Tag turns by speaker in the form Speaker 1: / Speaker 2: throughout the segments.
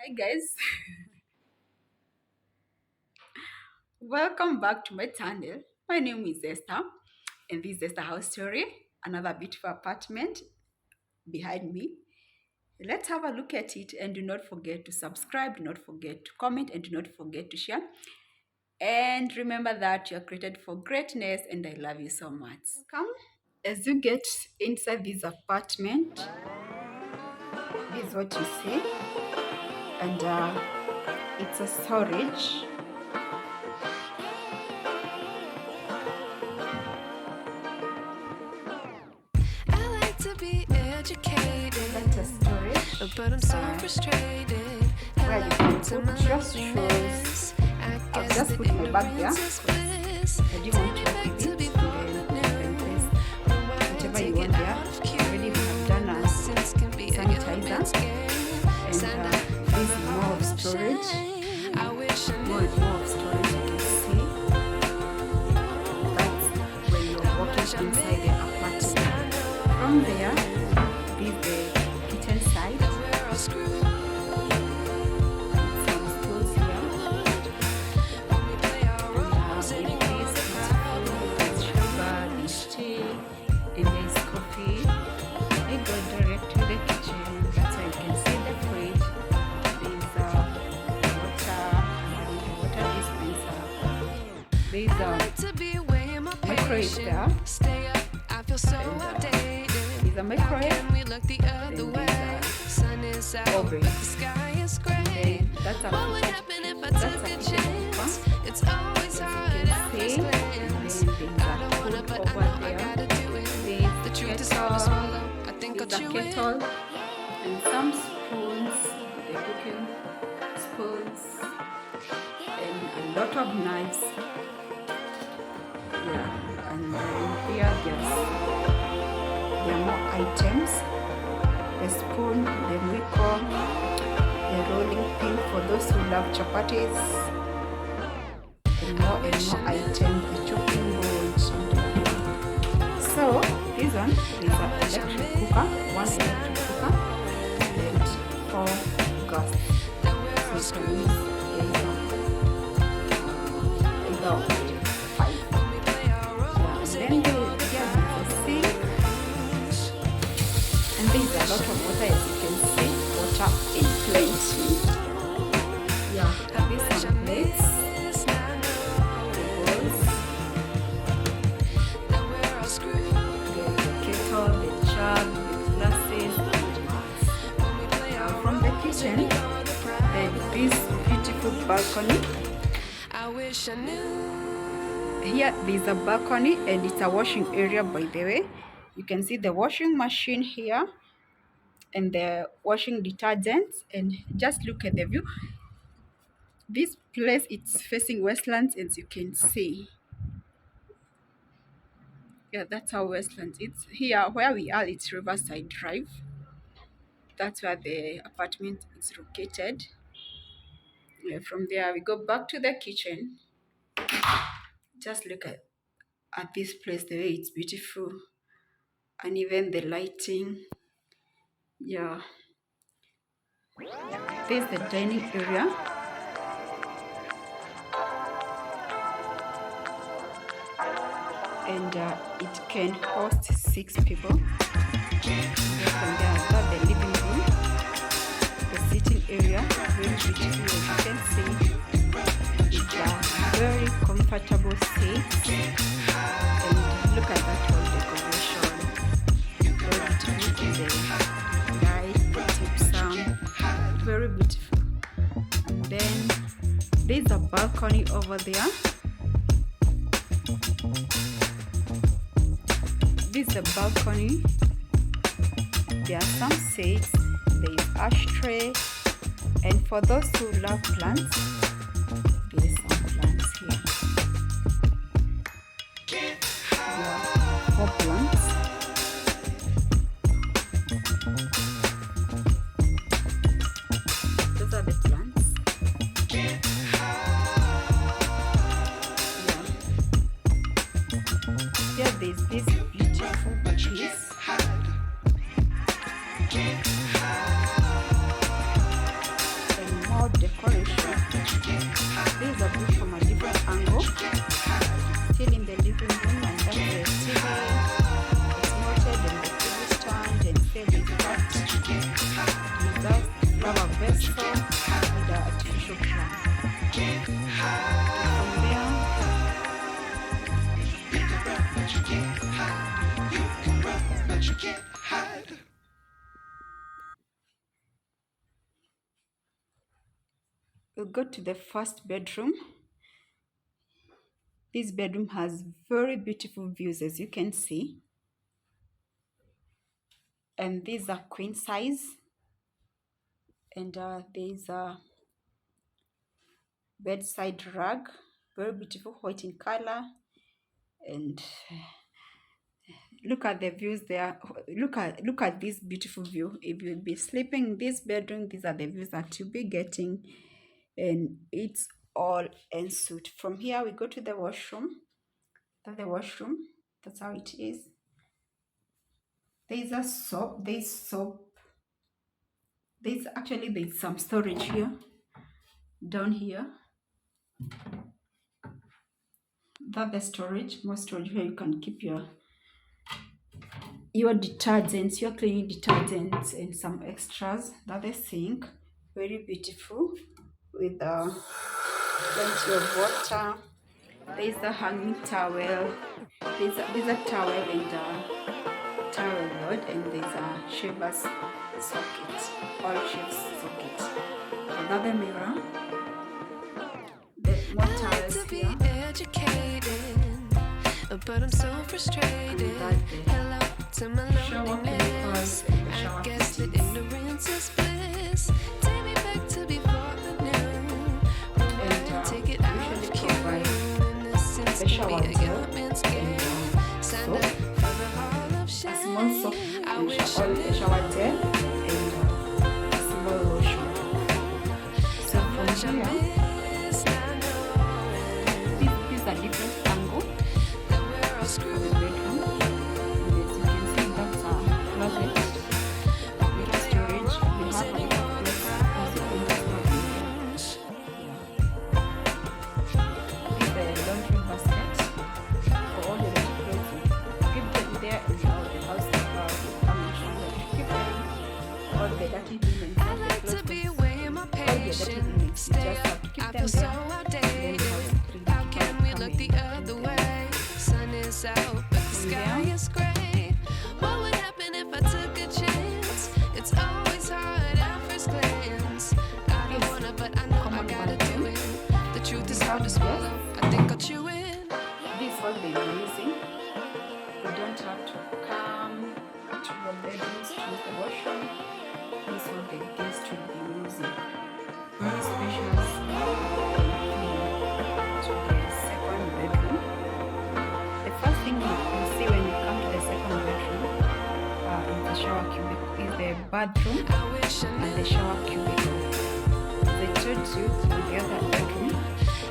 Speaker 1: Hi guys, welcome back to my channel. My name is Esther and this is the house story, another beautiful apartment behind me. Let's have a look at it and do not forget to subscribe, do not forget to comment and do not forget to share. And remember that you're created for greatness and I love you so much. Come, as you get inside this apartment, this is what you see and it's a storage. That's a storage,
Speaker 2: but I'm so frustrated.
Speaker 1: Where you can put your shoes. I've just put my bag there. I didn't want to open it. And then whatever you want there. Already have done a sanitizer. And this is more of storage. More of storage, you can see. That's when you're walking inside the apartment. From there, this is the kitchen side. There's a microwave there. There's a microwave. Then there's a oven. Then that's a kitchen. That's a kitchen cooker. As you can see. And then there's a hood over there. There's a kettle. And some spoons. The cooking spoons. And a lot of knives. Yeah, and here there are more items. The spoon, the miko, the rolling pin for those who love chapatis, and more items, the chopping board. So this one is an electric cooker, one electric cooker, and 4 gas. So you can use either then there's a sink, and there's a lot of water, as you can see, water in plenty. Yeah, there's some plates, the bowls, the kettle, the jug, the glasses, and from the kitchen, there's this beautiful balcony.
Speaker 2: I wish I knew.
Speaker 1: Here there's a balcony and it's a washing area, by the way. You can see the washing machine here and the washing detergents, and just look at the view. This place, it's facing Westlands, as you can see. Yeah, that's how Westlands. It's here where we are, it's Riverside Drive. That's where the apartment is located. Yeah, from there we go back to the kitchen. Just look at this place, the way it's beautiful, and even the lighting. Yeah, this is the dining area. And it can host 6 people. From there, I've got the living room, the sitting area, very beautiful, as you can see. It's a very comfortable seat. And look at that whole decoration. Very beautiful. The light, the tip sound, very beautiful. And then there's a balcony over there. This is a balcony. There are some seats. There is ashtray, and for those who love plants, there is some plants here. There are 4 plants. Those are the plants. Yeah, there's this beautiful piece. And more decoration. This is a view from a different angle. Still in the living room, and that's the TV. It's mounted and the TV stand, and still the cat. With that, lava vessel with the artificial plant. From there, we'll go to the first bedroom. This bedroom has very beautiful views, as you can see. And these are queen size. And there's a bedside rug, very beautiful, white in color. And look at the views there. Look at this beautiful view. If you'll be sleeping in this bedroom, these are the views that you'll be getting, and it's all en suite. From here we go to the washroom. That's the washroom. That's how it is. There's a soap. There's some storage here. Down here, that's the storage. More storage where you can keep your detergents, your cleaning detergents, and some extras. That's the sink. Very beautiful, with plenty of water. There's the hanging towel. There's a towel and a towel rod, and there's a shaver's socket, all shaves socket. Another mirror. The more towels here.
Speaker 2: But I'm so frustrated. Hello to my loneliness. I guess that ignorance is bliss. Take me back to before I knew. When take it out of cue. Innocence can be a young man's game. Stand up for the hall of shame. I wish I knew.
Speaker 1: Shower gel and a small lotion. So from here, these are different angles. For the bedroom, and as you can see, that's a closet with storage. We have a little place also in the closet. This is the laundry basket for all the little clothes. Keep them there in the house will come and show that you keep them. All the dirty linen, all the clothes, all the dirty linen, you just have to keep them there. Then the house will
Speaker 2: how can we
Speaker 1: come
Speaker 2: look
Speaker 1: in
Speaker 2: the other
Speaker 1: and
Speaker 2: way? Sun is out, but the sky is gray. What would happen if I took a chance? It's always hard at first glance. I don't wanna, but I know I gotta do it. The truth is hard to swallow. I think I'll chew it.
Speaker 1: this is what they're using. You don't have to come to your bedrooms to use the washroom. This is what the guests will be using. Very special to the second bedroom. The first thing you see when you come to the second bedroom is the shower cubicle, is the bathroom
Speaker 2: I wish I
Speaker 1: and
Speaker 2: knew
Speaker 1: the shower cubicle. As I told you, in the other bedroom,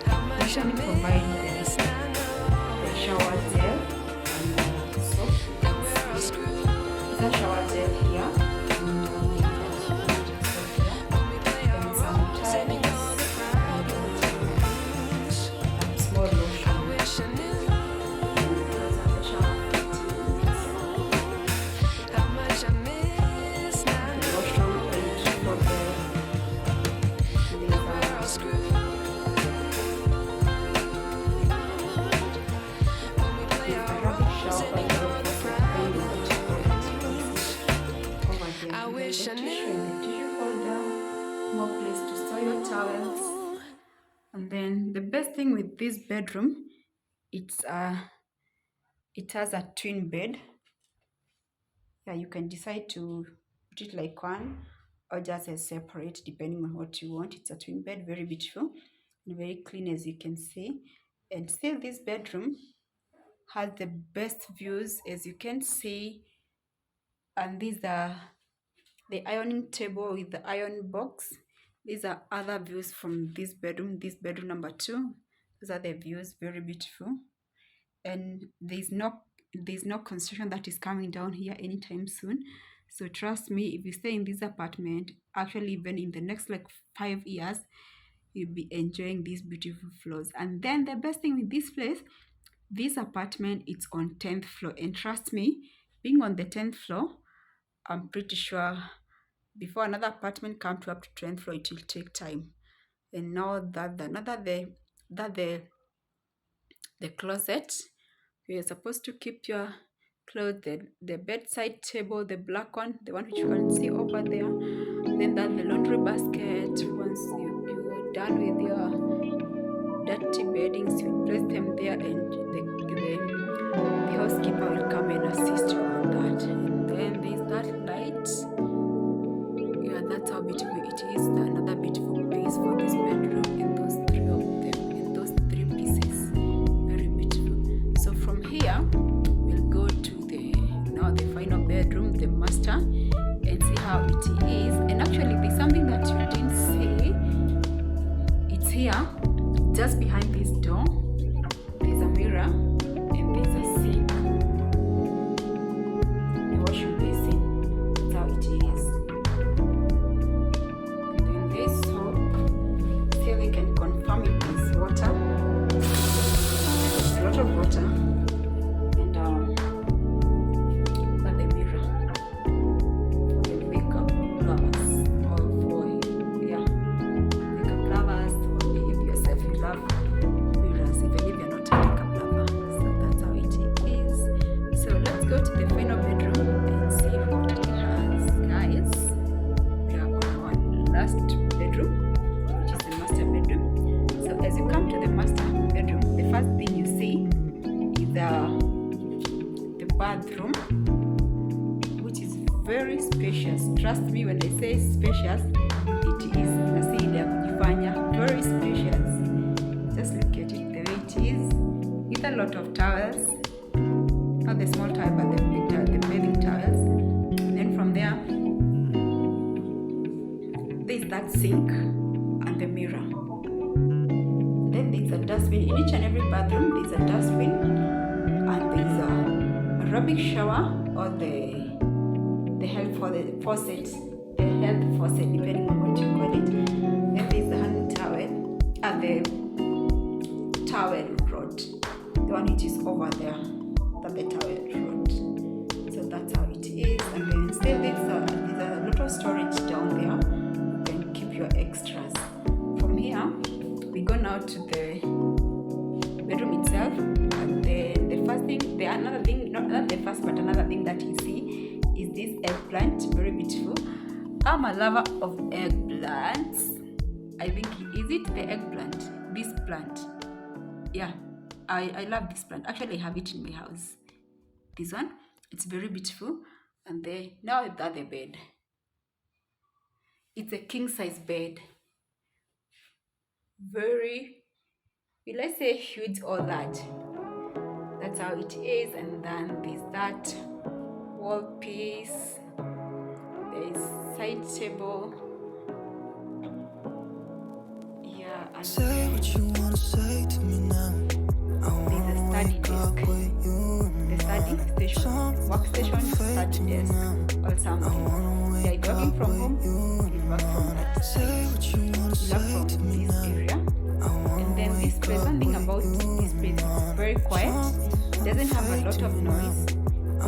Speaker 2: how much I
Speaker 1: usually provide
Speaker 2: miss. I know
Speaker 1: the shower gel and the soap.
Speaker 2: that we're all screwed.
Speaker 1: The shower gel here, and soap here,
Speaker 2: When we play our
Speaker 1: and some
Speaker 2: roles and
Speaker 1: tiles,
Speaker 2: ignore the problems.
Speaker 1: and small
Speaker 2: I
Speaker 1: lotion.
Speaker 2: wish I knew
Speaker 1: Those are the shower fittings.
Speaker 2: how much I miss. Now I
Speaker 1: The
Speaker 2: know
Speaker 1: washroom and for
Speaker 2: that we're all screwed. When we play
Speaker 1: the
Speaker 2: our
Speaker 1: rubbish
Speaker 2: roles
Speaker 1: shower
Speaker 2: and ignore the
Speaker 1: for
Speaker 2: problems.
Speaker 1: over there.
Speaker 2: I
Speaker 1: And then
Speaker 2: wish
Speaker 1: the
Speaker 2: I
Speaker 1: tissue and the tissue holder, more place to store your towels. And then the best thing with this bedroom, it's it has a twin bed. Yeah, you can decide to put it like one or just a separate, depending on what you want. It's a twin bed, very beautiful and very clean, as you can see. And still, this bedroom has the best views, as you can see. And these are the ironing table with the iron box. These are other views from this bedroom number 2. These are the views, very beautiful. And there's no construction that is coming down here anytime soon. So trust me, if you stay in this apartment, actually even in the next like 5 years, you'll be enjoying these beautiful floors. And then the best thing with this place, this apartment, it's on 10th floor. And trust me, being on the 10th floor, I'm pretty sure before another apartment come to up to 10th floor, it will take time. And now that the closet, you're supposed to keep your clothes, the bedside table, the black one, the one which you can see over there. Then that the laundry basket. Once you're done with your dirty beddings, you place them there, and the housekeeper will come and assist you on that. And then there's that light. Yeah, that's how beautiful it is. Another beautiful piece for this bedroom, and those three of them, and those three pieces, very beautiful. So from here, we'll go to the final bedroom, the master, and see how it is. And actually, there's something that you didn't see. It's here, just behind this door. There's a mirror and there's a sink. The washing basin. That's how it is. And then this soap, still you can confirm it is water. There's a lot of water. And but the mirror for the makeup lovers, or for makeup lovers, or if yourself you love mirrors, even if you're not a makeup lover. So that's how it is. So let's go to the final bedroom and see what it has, guys. We are on our last bedroom, which is the master bedroom. So as you come to the master bedroom, the first thing you see is the bathroom, which is very spacious. Trust me when I say spacious, it is nasili ya kujifanya, very spacious. Just look at it the way it is, with a lot of towels, not the small towel but the big towel, the bathing towels. And then from there, there's that sink and the mirror. Then there's a dustbin. In each and every bathroom there's a dustbin, and there's a rubbing shower, or the health faucet, depending on what you call it. Then there's the hand towel and the towel rod, the one which is over there, the towel rod. So that's how it is. And then still there's a lot of storage down there. You can keep your extras. From here, we go now to the bedroom itself. And the first thing, another thing, not the first, but another thing that you see is this eggplant, very beautiful. I'm a lover of eggplants. I think, is it the eggplant? This plant. Yeah, I love this plant. Actually, I have it in my house. This one, it's very beautiful. And now that's the bed. It's a king size bed. Very, will I say huge or large? That's how it is. And then there's that wall piece. There's side table. Yeah, and
Speaker 2: Say what you wanna say to me now.
Speaker 1: there's a study desk. The study station, workstation, study desk, or something. Yeah, you're working from home, you work from that side. You love from this area. And then this place, one thing about this place, it's very quiet. It doesn't have a lot of noise.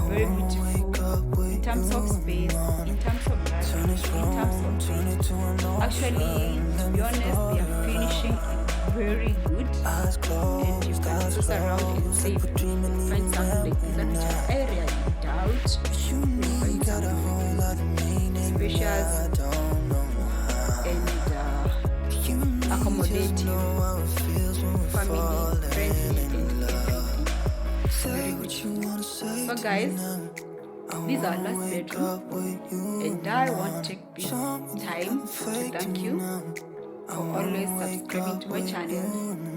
Speaker 1: Very beautiful in terms of space, in terms of lighting, in terms of space. Actually, to be honest, they are finishing very good. And you can just around and see if you find something like this in which area you doubt. You find something spacious and accommodating, family friendly, and everything. Very good. So guys, this is our last bedroom, and I want to take this time to thank you for always subscribing to my channel,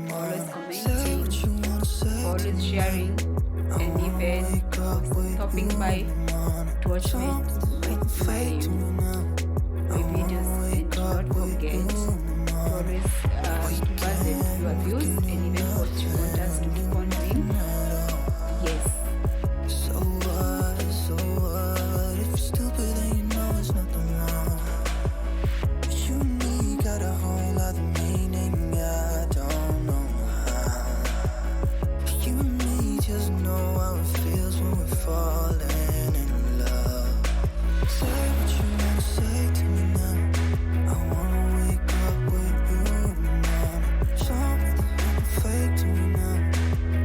Speaker 1: for always commenting, for always sharing, and even stopping by to watch my videos. And don't forget to always give us your views and even what you want us to keep on doing. Yes.
Speaker 2: So what if you're stupid about the meaning, yeah, I don't know how. You and me just know how it feels when we're falling in love. Say what you wanna say to me now. I wanna wake up with you now. Show me that you're fake to me now.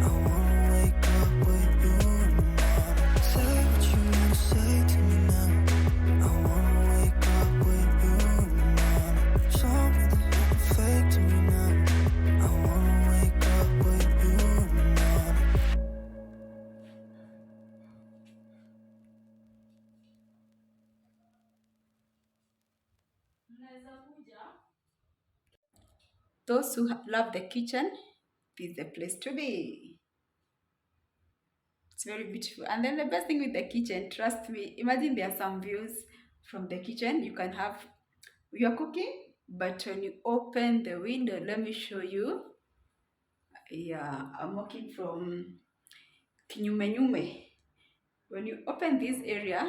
Speaker 2: I wanna wake up with you now. Say what you wanna say to me now. I wanna wake up with you now. Show me that you're fake to me now. I wanna wake up with you now.
Speaker 1: Those who love the kitchen, this is the place to be. It's very beautiful. And then the best thing with the kitchen, trust me, imagine there are some views from the kitchen. You can have, you're cooking, but when you open the window, let me show you. Yeah, I'm working from Kinyumenyume. When you open this area,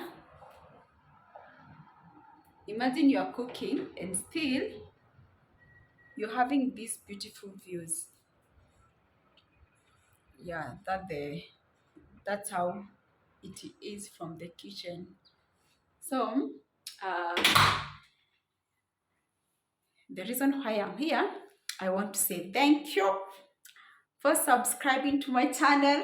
Speaker 1: imagine you're cooking and still you're having these beautiful views. Yeah, that's how it is from the kitchen. So, uh, the reason why I'm here, I want to say thank you for subscribing to my channel.